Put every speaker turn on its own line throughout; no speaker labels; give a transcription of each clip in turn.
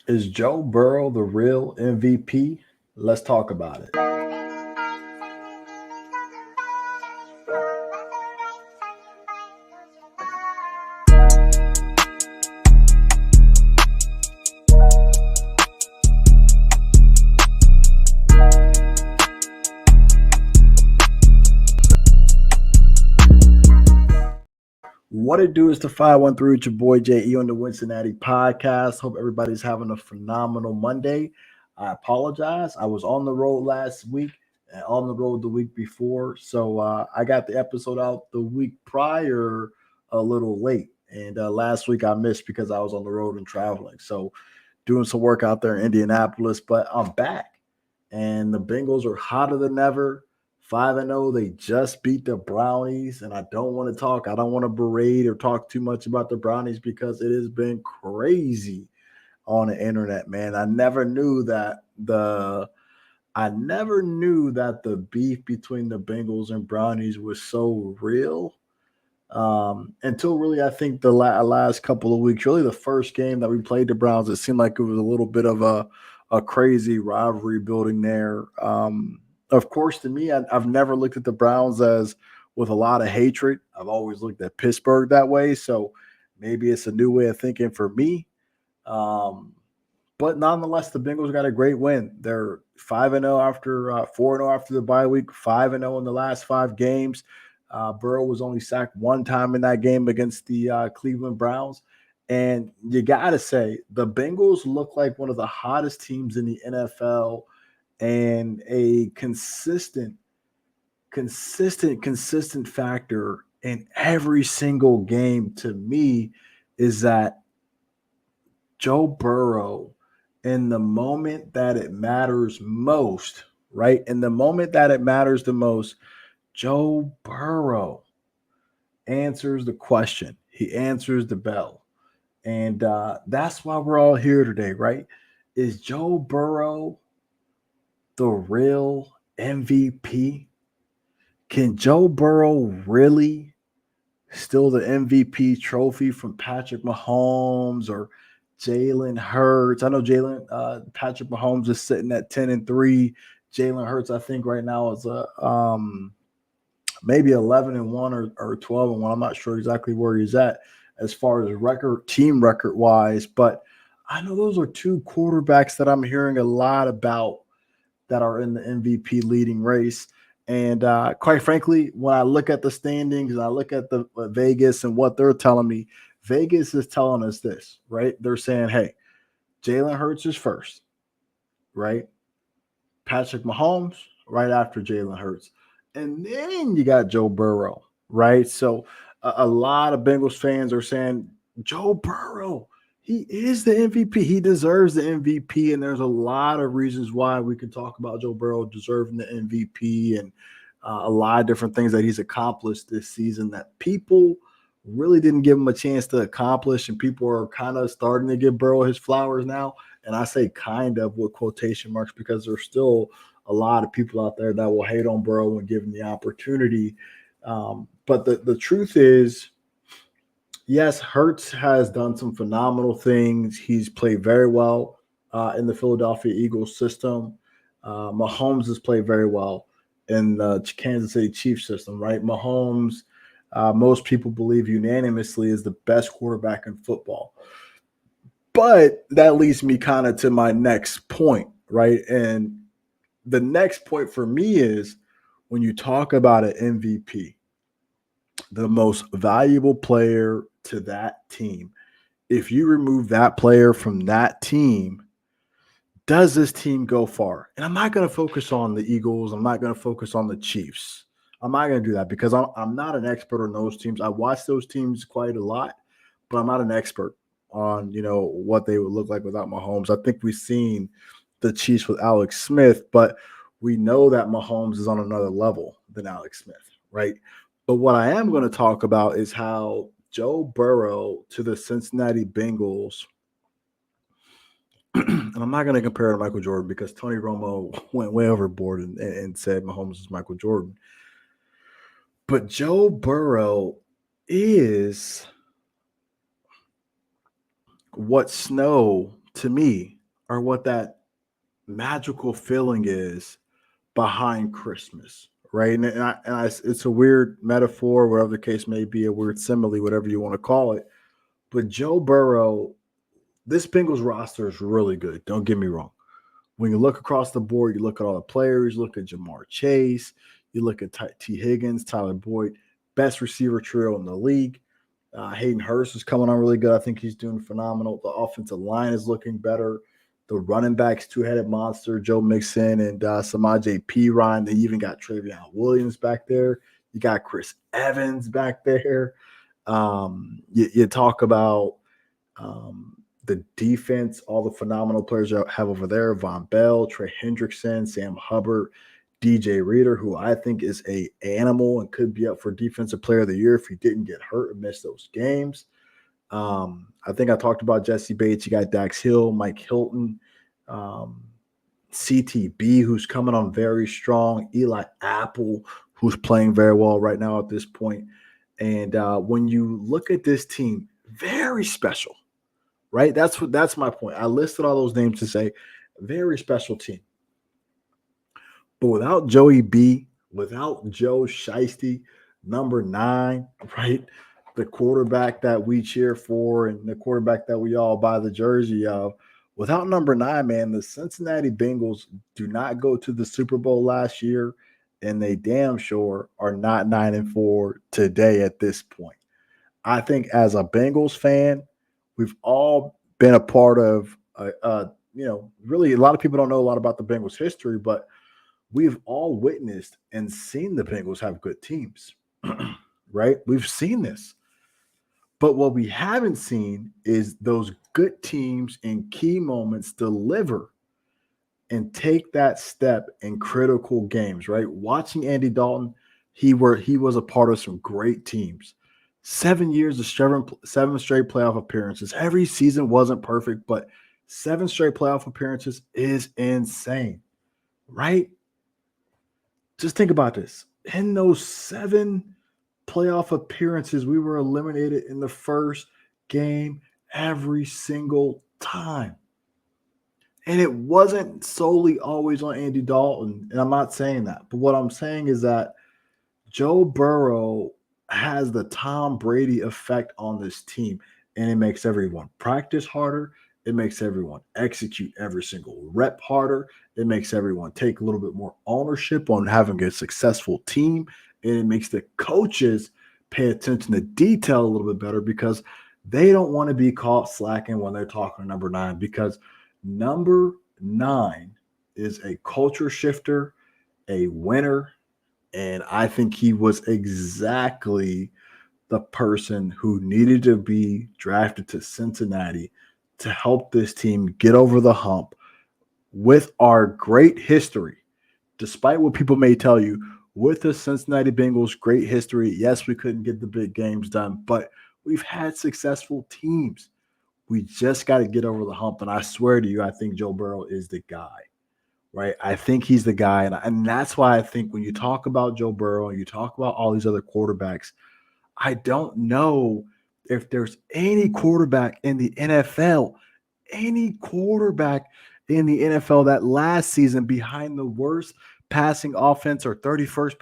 Is Joe Burrow the real MVP? Let's talk about it. What it do is the 513 with your boy JE on the Wincinnati podcast. Hope everybody's having a phenomenal Monday. I apologize. I was on the road last week and on the road the week before. So I got the episode out the week prior a little late. And last week I missed because I was on the road and traveling. So doing some work out there in Indianapolis, but I'm back. And the Bengals are hotter than ever. 5-0. They just beat the Brownies. And I don't want to talk, I don't want to berate or talk too much about the Brownies because it has been crazy on the internet, man. I never knew that the beef between the Bengals and Brownies was so real until really I think the last couple of weeks. Really, the first game that we played the Browns, it seemed like it was a little bit of a crazy rivalry building there. Of course, to me, I've never looked at the Browns as with a lot of hatred. I've always looked at Pittsburgh that way. So maybe it's a new way of thinking for me. Um, but nonetheless, the Bengals got a great win. They're 5-0 after 4-0 after the bye week, 5-0 in the last 5 games. Burrow was only sacked one time in that game against the Cleveland Browns. And you got to say, the Bengals look like one of the hottest teams in the NFL and a consistent factor in every single game to me is that Joe Burrow, in the moment that it matters most, right? In the moment that it matters the most, Joe Burrow answers the question. He answers the bell. And that's why we're all here today, right? Is Joe Burrow the real MVP? Can Joe Burrow really steal the MVP trophy from Patrick Mahomes or Jalen Hurts? I know Patrick Mahomes is sitting at 10-3. Jalen Hurts, I think right now is maybe 11-1 or 12-1. I'm not sure exactly where he's at as far as team record wise, but I know those are two quarterbacks that I'm hearing a lot about that are in the MVP leading race. And quite frankly, when I look at the standings and I look at the Vegas and what they're telling me, Vegas is telling us this, right? They're saying, hey, Jalen Hurts is first, right? Patrick Mahomes right after Jalen Hurts. And then you got Joe Burrow, right? So a lot of Bengals fans are saying, Joe Burrow, he is the MVP. He deserves the MVP. And there's a lot of reasons why we can talk about Joe Burrow deserving the MVP and a lot of different things that he's accomplished this season that people really didn't give him a chance to accomplish. And people are kind of starting to give Burrow his flowers now. And I say kind of with quotation marks because there's still a lot of people out there that will hate on Burrow when given the opportunity. But the truth is, yes, Hurts has done some phenomenal things. He's played very well in the Philadelphia Eagles system. Mahomes has played very well in the Kansas City Chiefs system, right? Mahomes, most people believe unanimously, is the best quarterback in football. But that leads me kind of to my next point, right? And the next point for me is when you talk about an MVP, the most valuable player to that team, if you remove that player from that team, does this team go far? And I'm not going to focus on the Eagles. I'm not going to focus on the Chiefs. I'm not going to do that because I'm not an expert on those teams. I watch those teams quite a lot, but I'm not an expert on what they would look like without Mahomes. I think we've seen the Chiefs with Alex Smith, but we know that Mahomes is on another level than Alex Smith, right? But what I am going to talk about is how Joe Burrow to the Cincinnati Bengals, and I'm not going to compare it to Michael Jordan because Tony Romo went way overboard and said Mahomes is Michael Jordan. But Joe Burrow is what snow to me, are what that magical feeling is behind Christmas, right? It's a weird metaphor, whatever the case may be, a weird simile, whatever you want to call it. But Joe Burrow, this Bengals roster is really good. Don't get me wrong. When you look across the board, you look at all the players, you look at Jamar Chase, you look at T. Higgins, Tyler Boyd, best receiver trio in the league. Hayden Hurst is coming on really good. I think he's doing phenomenal. The offensive line is looking better. The running backs, two-headed monster, Joe Mixon and Samaje Perine. They even got Travion Williams back there. You got Chris Evans back there. You talk about the defense, all the phenomenal players you have over there, Von Bell, Trey Hendrickson, Sam Hubbard, DJ Reader, who I think is a animal and could be up for Defensive Player of the Year if he didn't get hurt and miss those games. I think I talked about Jesse Bates. You got Dax Hill, Mike Hilton, CTB, who's coming on very strong, Eli Apple, who's playing very well right now at this point. And when you look at this team, very special, right? That's my point. I listed all those names to say very special team. But without Joey B, without Joe Shiesty, number 9, right? The quarterback that we cheer for and the quarterback that we all buy the jersey of, without number 9, man, the Cincinnati Bengals do not go to the Super Bowl last year, and they damn sure are not 9-4 today at this point. I think as a Bengals fan, we've all been a part of, really a lot of people don't know a lot about the Bengals history, but we've all witnessed and seen the Bengals have good teams, right? We've seen this. But what we haven't seen is those good teams in key moments deliver and take that step in critical games, right? Watching Andy Dalton, he was a part of some great teams. 7 years of 7 straight playoff appearances. Every season wasn't perfect, but 7 straight playoff appearances is insane, right? Just think about this. In those 7 playoff appearances, we were eliminated in the first game every single time. And it wasn't solely always on Andy Dalton, and I'm not saying that. But what I'm saying is that Joe Burrow has the Tom Brady effect on this team, and it makes everyone practice harder. It makes everyone execute every single rep harder. It makes everyone take a little bit more ownership on having a successful team, and it makes the coaches pay attention to detail a little bit better because they don't want to be caught slacking when they're talking to number 9, because number 9 is a culture shifter, a winner, and I think he was exactly the person who needed to be drafted to Cincinnati to help this team get over the hump with our great history. Despite what people may tell you, with the Cincinnati Bengals' great history, yes, we couldn't get the big games done, but we've had successful teams. We just got to get over the hump. And I swear to you, I think Joe Burrow is the guy, right? I think he's the guy. And that's why I think when you talk about Joe Burrow and you talk about all these other quarterbacks, I don't know if there's any quarterback in the NFL, that last season behind the worst passing offense or 31st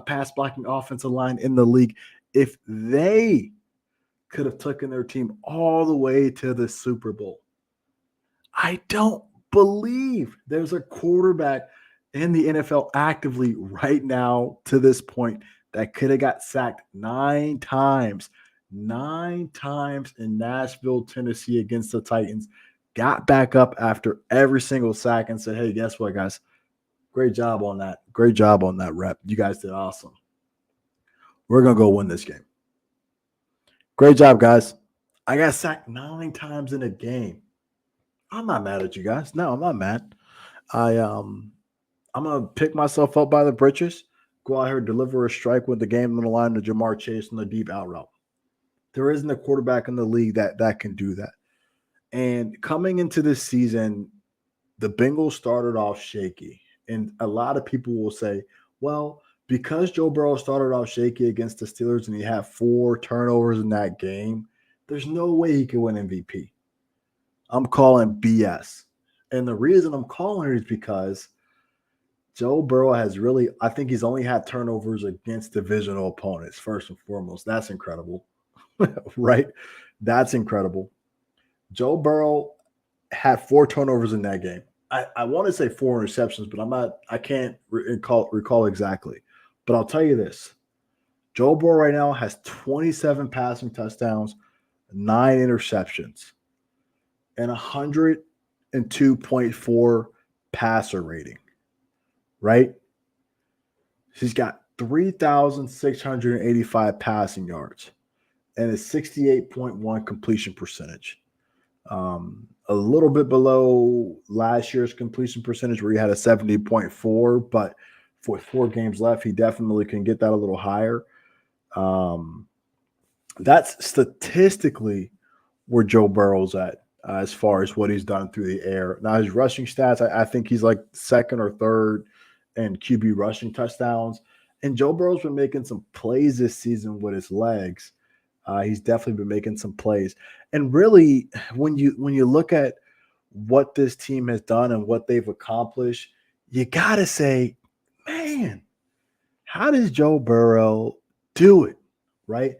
pass blocking offensive line in the league, if they could have taken their team all the way to the Super Bowl. I don't believe there's a quarterback in the NFL actively right now to this point that could have got sacked 9 times in Nashville, Tennessee against the Titans, got back up after every single sack and said, hey, guess what, guys? Great job on that. Great job on that rep. You guys did awesome. We're going to go win this game. Great job, guys. I got sacked 9 times in a game. I'm not mad at you guys. No, I'm not mad. I'm going to pick myself up by the britches, go out here, deliver a strike with the game on the line to Jamar Chase on the deep out route. There isn't a quarterback in the league that can do that. And coming into this season, the Bengals started off shaky. And a lot of people will say, well, because Joe Burrow started off shaky against the Steelers and he had 4 turnovers in that game, there's no way he could win MVP. I'm calling BS. And the reason I'm calling it is because Joe Burrow has really, I think he's only had turnovers against divisional opponents, first and foremost. That's incredible, right? That's incredible. Joe Burrow had 4 turnovers in that game. I want to say 4 interceptions, but I can't recall exactly. But I'll tell you this: Joe Burrow right now has 27 passing touchdowns, 9 interceptions, and 102.4 passer rating. Right? He's got 3,685 passing yards and a 68.1 completion percentage. A little bit below last year's completion percentage where he had a 70.4, but with 4 games left, he definitely can get that a little higher. Um, that's statistically where Joe Burrow's at as far as what he's done through the air. Now, his rushing stats, I think he's like second or third in QB rushing touchdowns. And Joe Burrow's been making some plays this season with his legs. He's definitely been making some plays. And really, when you look at what this team has done and what they've accomplished, you got to say, man, how does Joe Burrow do it, right?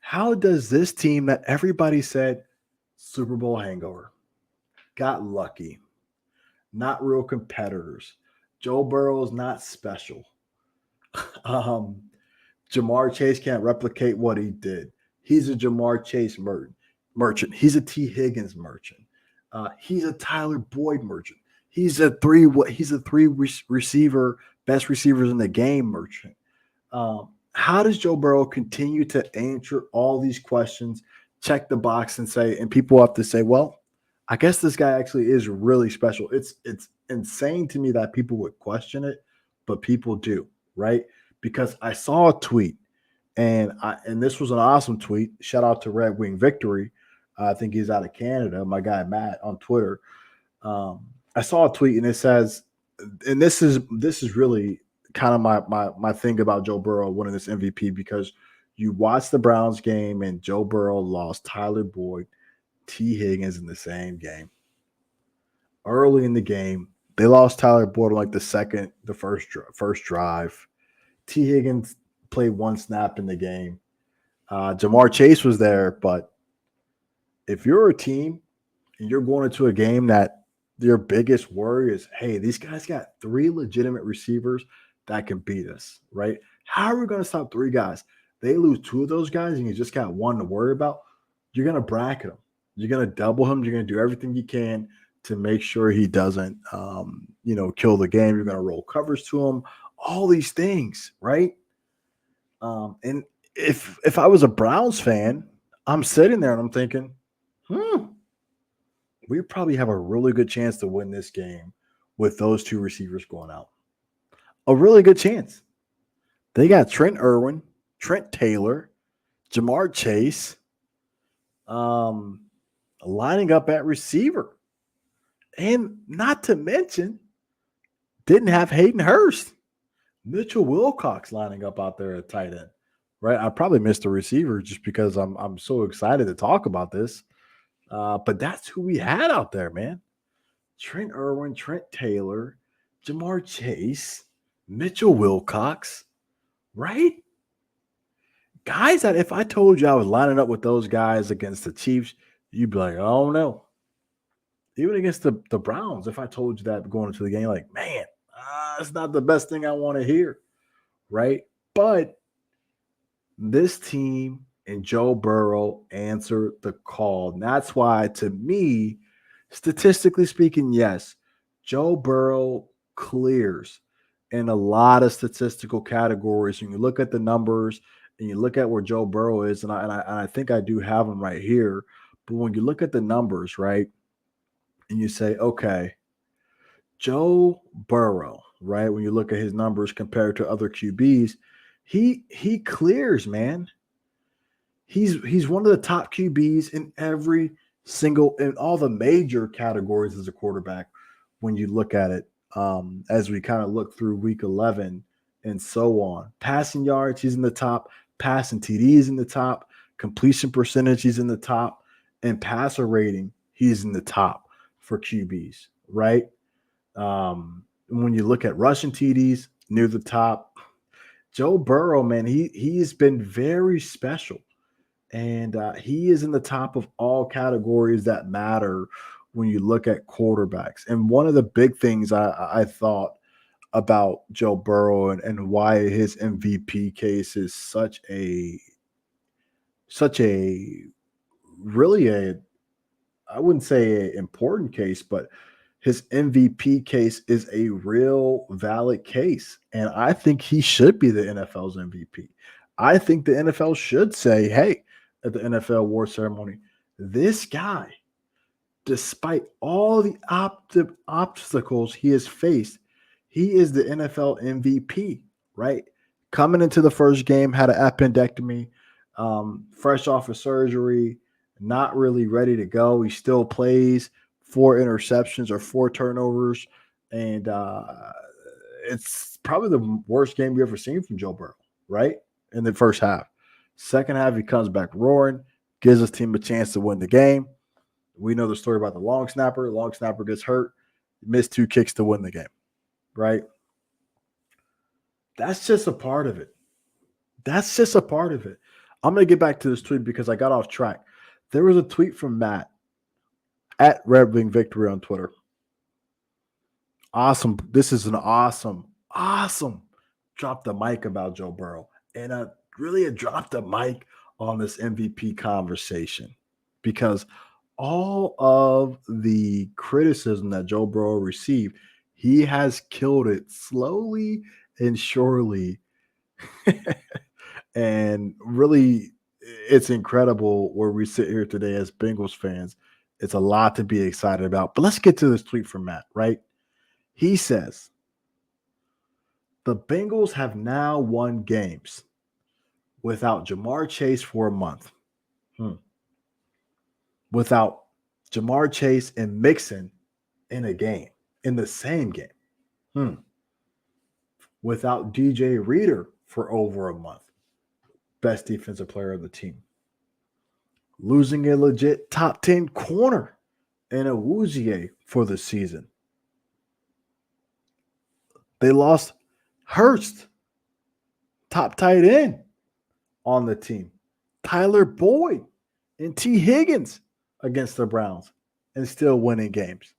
How does this team that everybody said Super Bowl hangover, got lucky, not real competitors? Joe Burrow's not special. Um, Jamar Chase can't replicate what he did. He's a Jamar Chase merchant. He's a T. Higgins merchant. He's a Tyler Boyd merchant. He's a three receiver, best receivers in the game merchant. How does Joe Burrow continue to answer all these questions, check the box, and people have to say, well, I guess this guy actually is really special. It's insane to me that people would question it, but people do, right? Because I saw a tweet, and this was an awesome tweet. Shout out to Red Wing Victory. I think he's out of Canada. My guy Matt on Twitter. I saw a tweet, and it says, and this is really kind of my thing about Joe Burrow winning this MVP, because you watch the Browns game and Joe Burrow lost Tyler Boyd, T. Higgins in the same game. Early in the game, they lost Tyler Boyd on like the first drive. T. Higgins played 1 snap in the game. Jamar Chase was there, but if you're a team and you're going into a game that your biggest worry is, hey, these guys got 3 legitimate receivers that can beat us, right? How are we going to stop 3 guys? They lose 2 of those guys and you just got 1 to worry about. You're going to bracket him. You're going to double him. You're going to do everything you can to make sure he doesn't, kill the game. You're going to roll covers to him. All these things, right? And if I was a Browns fan, I'm sitting there and I'm thinking, we probably have a really good chance to win this game with those 2 receivers going out. A really good chance. They got Trent Irwin, Trent Taylor, Jamar Chase, lining up at receiver. And not to mention, didn't have Hayden Hurst. Mitchell Wilcox lining up out there at tight end. Right? I probably missed the receiver just because I'm so excited to talk about this. But that's who we had out there, man. Trent Irwin, Trent Taylor, Jamar Chase, Mitchell Wilcox, right? Guys that if I told you I was lining up with those guys against the Chiefs, you'd be like, oh no. Even against the Browns, if I told you that going into the game, like, man, it's not the best thing I want to hear, right? But this team and Joe Burrow answered the call. And that's why, to me, statistically speaking, yes, Joe Burrow clears in a lot of statistical categories. When you look at the numbers and you look at where Joe Burrow is, and I think I do have him right here. But when you look at the numbers, right, and you say, okay, Joe Burrow, right, when you look at his numbers compared to other QBs, he clears, man. He's one of the top QBs in all the major categories as a quarterback when you look at it, as we kind of look through week 11 and so on. Passing yards, he's in the top. Passing TDs in the top. Completion percentage, he's in the top. And passer rating, he's in the top for QBs, right? When you look at rushing TDs, near the top. Joe Burrow, man, he's been very special, and he is in the top of all categories that matter when you look at quarterbacks. And one of the big things I thought about Joe Burrow and why his MVP case is such a really a I wouldn't say an important case, but his MVP case is a real valid case. And I think he should be the NFL's MVP. I think the NFL should say, hey, at the NFL award ceremony, this guy, despite all the obstacles he has faced, he is the NFL MVP, right? Coming into the first game, had an appendectomy, fresh off of surgery, not really ready to go. He still plays, 4 interceptions or 4 turnovers, and it's probably the worst game we've ever seen from Joe Burrow, right? In the first half. Second half, he comes back roaring, gives his team a chance to win the game. We know the story about the long snapper. Long snapper gets hurt, missed 2 kicks to win the game, right? That's just a part of it. That's just a part of it. I'm going to get back to this tweet because I got off track. There was a tweet from Matt at Red Wing Victory on Twitter. Awesome. This is an awesome drop the mic about Joe Burrow. And really a drop the mic on this MVP conversation because all of the criticism that Joe Burrow received, he has killed it slowly and surely. And really, it's incredible where we sit here today as Bengals fans. It's a lot to be excited about. But let's get to this tweet from Matt, right? He says, the Bengals have now won games without Jamar Chase for a month. Without Jamar Chase and Mixon in a game, in the same game. Without DJ Reader for over a month. Best defensive player of the team. Losing a legit top 10 corner in a Woozier for the season. They lost Hurst, top tight end on the team. Tyler Boyd and T. Higgins against the Browns and still winning games.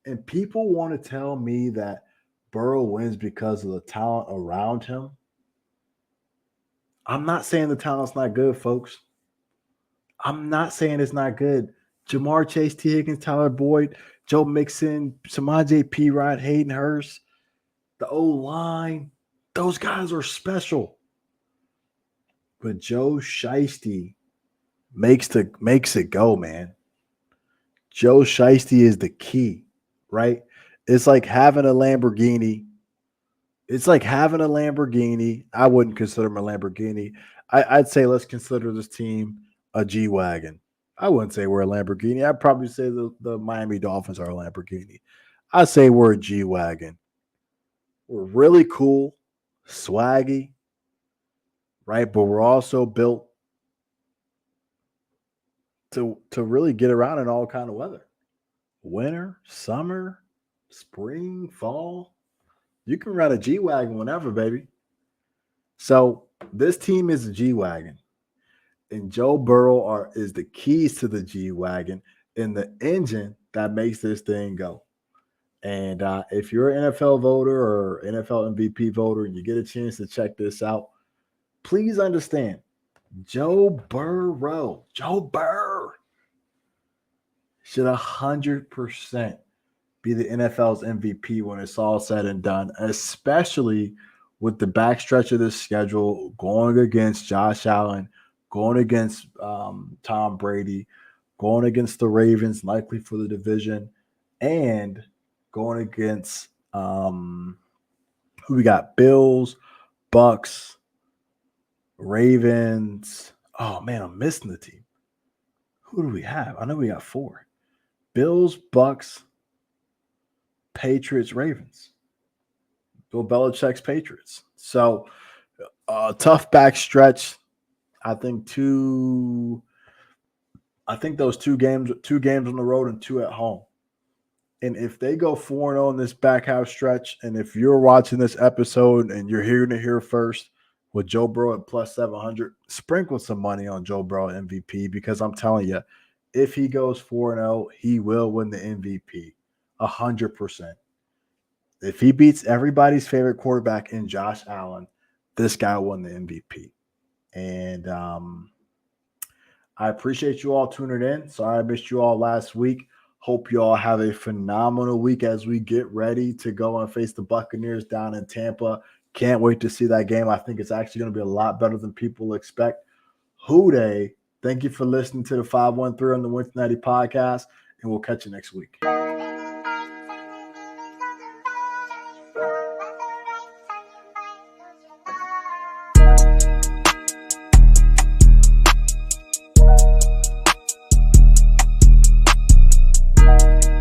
And people want to tell me that Burrow wins because of the talent around him. I'm not saying the talent's not good, folks. I'm not saying it's not good. Jamar Chase, T. Higgins, Tyler Boyd, Joe Mixon, Samaje Perine, Hayden Hurst, the O-line, those guys are special. But Joe Shiesty makes it go, man. Joe Shiesty is the key, right? It's like having a Lamborghini. I wouldn't consider him a Lamborghini. I'd say let's consider this team a G-Wagon. I wouldn't say we're a Lamborghini. I'd probably say the Miami Dolphins are a Lamborghini. I'd say we're a G-Wagon. We're really cool, swaggy, right? But we're also built to really get around in all kind of weather. Winter, summer, spring, fall. You can ride a G-Wagon whenever, baby. So this team is a G-Wagon. And Joe Burrow is the keys to the G-Wagon and the engine that makes this thing go. And if you're an NFL voter or NFL MVP voter and you get a chance to check this out, please understand Joe Burrow should 100% be the NFL's MVP when it's all said and done, especially with the backstretch of this schedule going against Josh Allen, going against Tom Brady, going against the Ravens, likely for the division, and going against who we got? Bills, Bucks, Ravens. Oh, man, I'm missing the team. Who do we have? I know we got 4. Bills, Bucks, Patriots, Ravens. Bill Belichick's Patriots. So, tough back stretch. I think 2 I think those two games on the road and 2 at home. And if they go 4-0 in this back half stretch, and if you're watching this episode and you're hearing it here first with Joe Burrow at plus 700, sprinkle some money on Joe Burrow MVP, because I'm telling you, if he goes 4-0, he will win the MVP 100%. If he beats everybody's favorite quarterback in Josh Allen, this guy won the MVP. And I appreciate you all tuning in. Sorry I missed you all last week. Hope you all have a phenomenal week as we get ready to go and face the Buccaneers down in Tampa. Can't wait to see that game. I think it's actually going to be a lot better than people expect. Hooday. Thank you for listening to the 513 on the Wincinnati podcast, and we'll catch you next week.